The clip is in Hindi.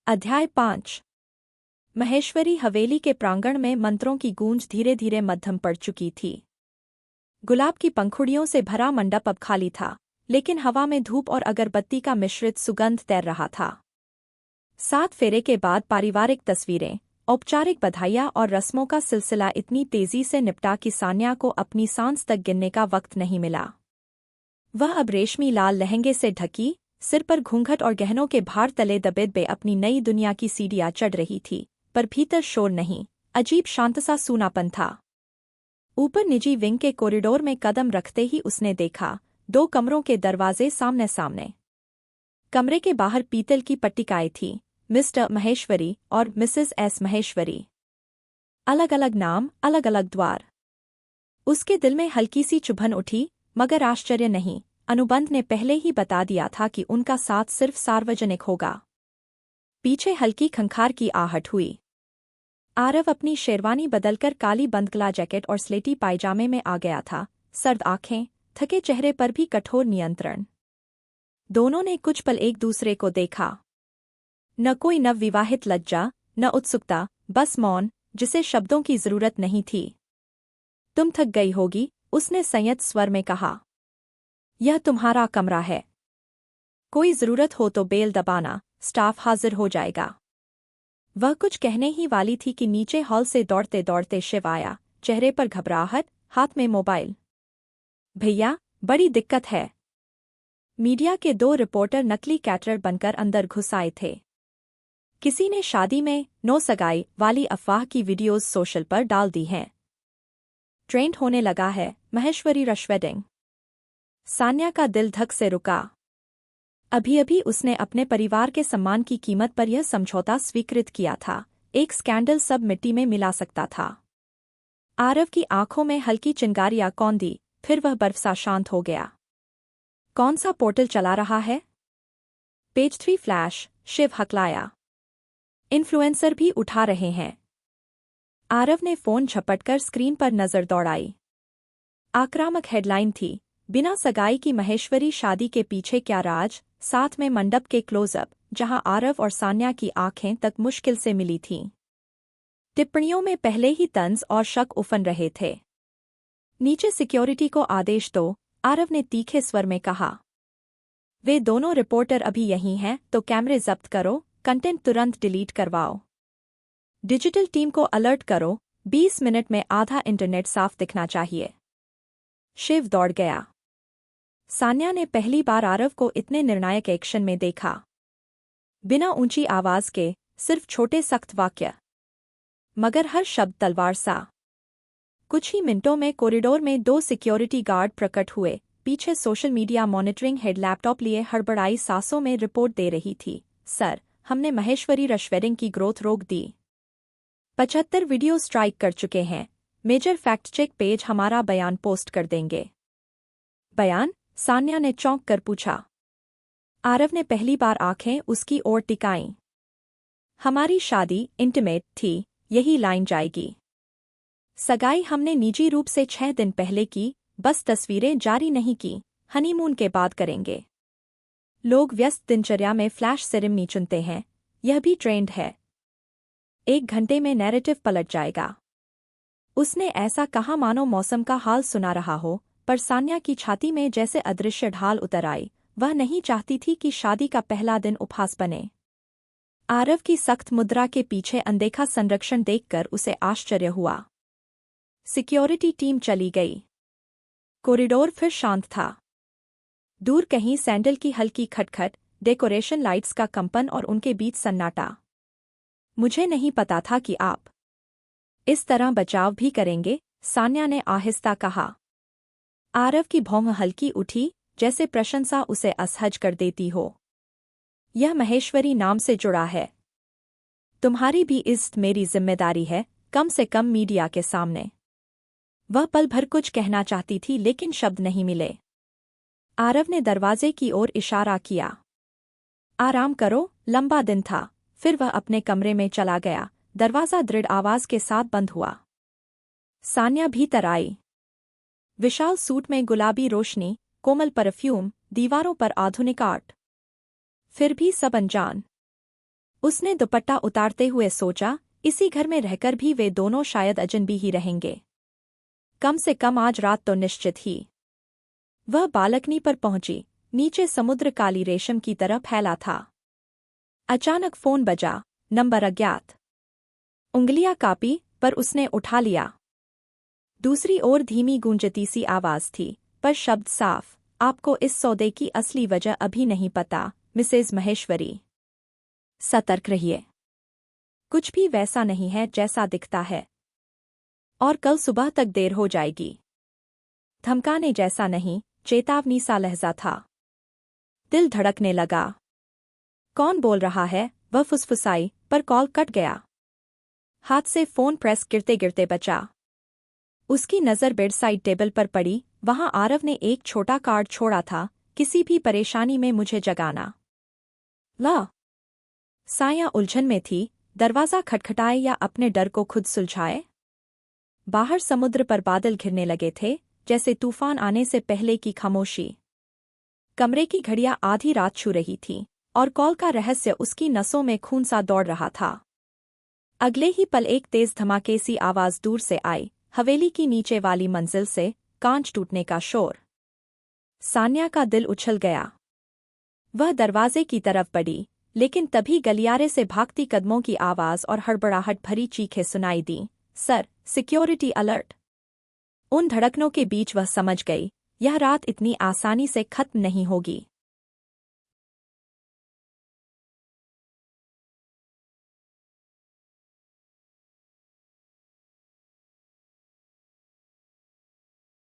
अध्याय 5। महेश्वरी हवेली के प्रांगण में मंत्रों की गूंज धीरे धीरे मध्यम पड़ चुकी थी। गुलाब की पंखुड़ियों से भरा मंडप अब खाली था, लेकिन हवा में धूप और अगरबत्ती का मिश्रित सुगंध तैर रहा था। 7 फेरे के बाद पारिवारिक तस्वीरें, औपचारिक बधाइयाँ और रस्मों का सिलसिला इतनी तेजी से निपटा कि सान्या को अपनी सांस तक गिनने का वक्त नहीं मिला। वह अब रेशमी लाल लहंगे से ढकी, सिर पर घूंघट और गहनों के भार तले दबे अपनी नई दुनिया की सीढ़ियां चढ़ रही थी, पर भीतर शोर नहीं, अजीब शांत-सा सूनापन था। ऊपर निजी विंग के कॉरिडोर में कदम रखते ही उसने देखा 2 कमरों के दरवाजे सामने सामने। कमरे के बाहर पीतल की पट्टिकाएं थीं, मिस्टर महेश्वरी और मिसेस एस महेश्वरी। अलग अलग नाम, अलग अलग द्वार। उसके दिल में हल्की सी चुभन उठी, मगर आश्चर्य नहीं, अनुबंध ने पहले ही बता दिया था कि उनका साथ सिर्फ सार्वजनिक होगा। पीछे हल्की खंखार की आहट हुई। आरव अपनी शेरवानी बदलकर काली बंदगला जैकेट और स्लेटी पायजामे में आ गया था, सर्द आंखें, थके चेहरे पर भी कठोर नियंत्रण। दोनों ने कुछ पल एक दूसरे को देखा। न कोई नवविवाहित लज्जा, न उत्सुकता, बस मौन, जिसे शब्दों की जरूरत नहीं थी। तुम थक गई होगी, उसने संयत स्वर में कहा। यह तुम्हारा कमरा है। कोई जरूरत हो तो बेल दबाना, स्टाफ हाजिर हो जाएगा। वह कुछ कहने ही वाली थी कि नीचे हॉल से दौड़ते दौड़ते शिव आया, चेहरे पर घबराहट, हाथ में मोबाइल। भैया, बड़ी दिक्कत है। मीडिया के 2 रिपोर्टर नकली कैटरर बनकर अंदर घुस आए थे। किसी ने शादी में नो सगाई वाली अफवाह की वीडियोज सोशल पर डाल दी हैं। ट्रेंड होने लगा है महेश्वरी रश वेडिंग। सान्या का दिल धक से रुका। अभी अभी उसने अपने परिवार के सम्मान की कीमत पर यह समझौता स्वीकृत किया था, एक स्कैंडल सब मिट्टी में मिला सकता था। आरव की आंखों में हल्की चिंगारियां कौंधी, फिर वह बर्फ सा शांत हो गया। कौन सा पोर्टल चला रहा है? पेज 3 फ्लैश, शिव हकलाया। इन्फ्लुएंसर भी उठा रहे हैं। आरव ने फोन झपटकर स्क्रीन पर नजर दौड़ाई। आक्रामक हेडलाइन थी, बिना सगाई की महेश्वरी शादी के पीछे क्या राज, साथ में मंडप के क्लोजअप, जहां आरव और सान्या की आंखें तक मुश्किल से मिली थीं। टिप्पणियों में पहले ही तंज और शक उफन रहे थे। नीचे सिक्योरिटी को आदेश दो, आरव ने तीखे स्वर में कहा। वे दोनों रिपोर्टर अभी यहीं हैं तो कैमरे जब्त करो, कंटेंट तुरंत डिलीट करवाओ। डिजिटल टीम को अलर्ट करो, 20 मिनट में आधा इंटरनेट साफ दिखना चाहिए। शिव दौड़ गया। सान्या ने पहली बार आरव को इतने निर्णायक एक्शन में देखा। बिना ऊंची आवाज के, सिर्फ छोटे सख्त वाक्य, मगर हर शब्द तलवार सा। कुछ ही मिनटों में कॉरिडोर में 2 सिक्योरिटी गार्ड प्रकट हुए, पीछे social media monitoring head laptop लिए हड़बड़ाई सांसों में रिपोर्ट दे रही थी। सर, हमने महेश्वरी रश वेडिंग की ग्रोथ रोक दी। 75 वीडियो स्ट्राइक कर चुके हैं। मेजर फैक्ट चेक पेज हमारा बयान पोस्ट कर देंगे। बयान? सान्या ने चौंक कर पूछा। आरव ने पहली बार आंखें उसकी ओर टिकाईं। हमारी शादी इंटीमेट थी, यही लाइन जाएगी। सगाई हमने निजी रूप से 6 दिन पहले की, बस तस्वीरें जारी नहीं की, हनीमून के बाद करेंगे। लोग व्यस्त दिनचर्या में फ्लैश सेरेमनी चुनते हैं, यह भी ट्रेंड है। 1 घंटे में नैरेटिव पलट जाएगा। उसने ऐसा कहा मानो मौसम का हाल सुना रहा हो, पर सान्या की छाती में जैसे अदृश्य ढाल उतर आई। वह नहीं चाहती थी कि शादी का पहला दिन उपहास बने। आरव की सख्त मुद्रा के पीछे अनदेखा संरक्षण देखकर उसे आश्चर्य हुआ। सिक्योरिटी टीम चली गई। कॉरिडोर फिर शांत था। दूर कहीं सैंडल की हल्की खटखट, डेकोरेशन लाइट्स का कंपन और उनके बीच सन्नाटा। मुझे नहीं पता था कि आप इस तरह बचाव भी करेंगे, सान्या ने आहिस्ता कहा। आरव की भौं हल्की उठी, जैसे प्रशंसा उसे असहज कर देती हो। यह महेश्वरी नाम से जुड़ा है। तुम्हारी भी इज्जत मेरी जिम्मेदारी है, कम से कम मीडिया के सामने। वह पल भर कुछ कहना चाहती थी लेकिन शब्द नहीं मिले। आरव ने दरवाजे की ओर इशारा किया। आराम करो, लंबा दिन था। फिर वह अपने कमरे में चला गया। दरवाजा दृढ़ आवाज के साथ बंद हुआ। सान्या भीतर आई। विशाल सूट में गुलाबी रोशनी, कोमल परफ्यूम, दीवारों पर आधुनिक आर्ट। फिर भी सब अनजान। उसने दुपट्टा उतारते हुए सोचा, इसी घर में रहकर भी वे दोनों शायद अजनबी ही रहेंगे। कम से कम आज रात तो निश्चित ही। वह बालकनी पर पहुंची। नीचे समुद्र काली रेशम की तरह फैला था। अचानक फोन बजा। नंबर अज्ञात। उंगलियां कांपी, पर उसने उठा लिया। दूसरी ओर धीमी गूंजती सी आवाज थी, पर शब्द साफ। आपको इस सौदे की असली वजह अभी नहीं पता, मिसेज महेश्वरी। सतर्क रहिए। कुछ भी वैसा नहीं है जैसा दिखता है, और कल सुबह तक देर हो जाएगी। धमकाने जैसा नहीं, चेतावनी सा लहजा था। दिल धड़कने लगा। कौन बोल रहा है, वह फुसफुसाई, पर कॉल कट गया। हाथ से फोन प्रेस गिरते गिरते बचा। उसकी नज़र बेड साइड टेबल पर पड़ी। वहां आरव ने एक छोटा कार्ड छोड़ा था, किसी भी परेशानी में मुझे जगाना। ला साया उलझन में थी। दरवाज़ा खटखटाए या अपने डर को खुद सुलझाए। बाहर समुद्र पर बादल घिरने लगे थे, जैसे तूफान आने से पहले की खामोशी। कमरे की घड़ियां आधी रात छू रही थीं, और कॉल का रहस्य उसकी नसों में खून सा दौड़ रहा था। अगले ही पल एक तेज धमाके सी आवाज दूर से आई, हवेली की नीचे वाली मंजिल से, कांच टूटने का शोर। सान्या का दिल उछल गया। वह दरवाजे की तरफ बढ़ी, लेकिन तभी गलियारे से भागती कदमों की आवाज और हड़बड़ाहट भरी चीखें सुनाई दीं। Sir, security alert. उन धड़कनों के बीच वह समझ गई, यह रात इतनी आसानी से खत्म नहीं होगी।